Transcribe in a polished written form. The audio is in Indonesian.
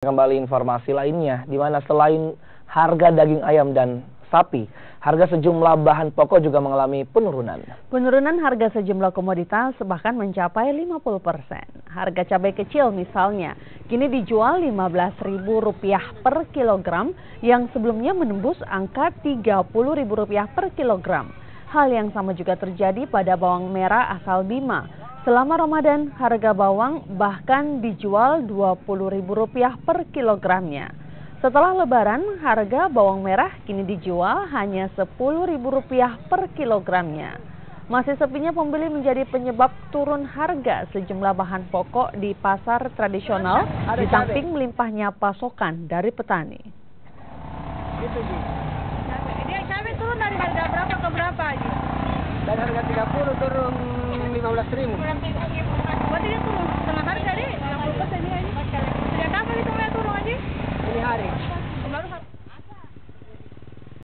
Kembali informasi lainnya, di mana selain harga daging ayam dan sapi, harga sejumlah bahan pokok juga mengalami penurunan. Penurunan harga sejumlah komoditas bahkan mencapai 50%. Harga cabai kecil misalnya, kini dijual Rp15.000 per kilogram, yang sebelumnya menembus angka Rp30.000 per kilogram. Hal yang sama juga terjadi pada bawang merah asal Bima. Selama Ramadan, harga bawang bahkan dijual Rp20.000 per kilogramnya. Setelah Lebaran, harga bawang merah kini dijual hanya Rp10.000 per kilogramnya. Masih sepinya pembeli menjadi penyebab turun harga sejumlah bahan pokok di pasar tradisional, di samping melimpahnya pasokan dari petani. Dia cabai turun dari harga berapa ke berapa aja? Dari harga 30 turun 15.000. Berarti dia turun setengah harga deh, 60% dia ini. Sejak kapan itu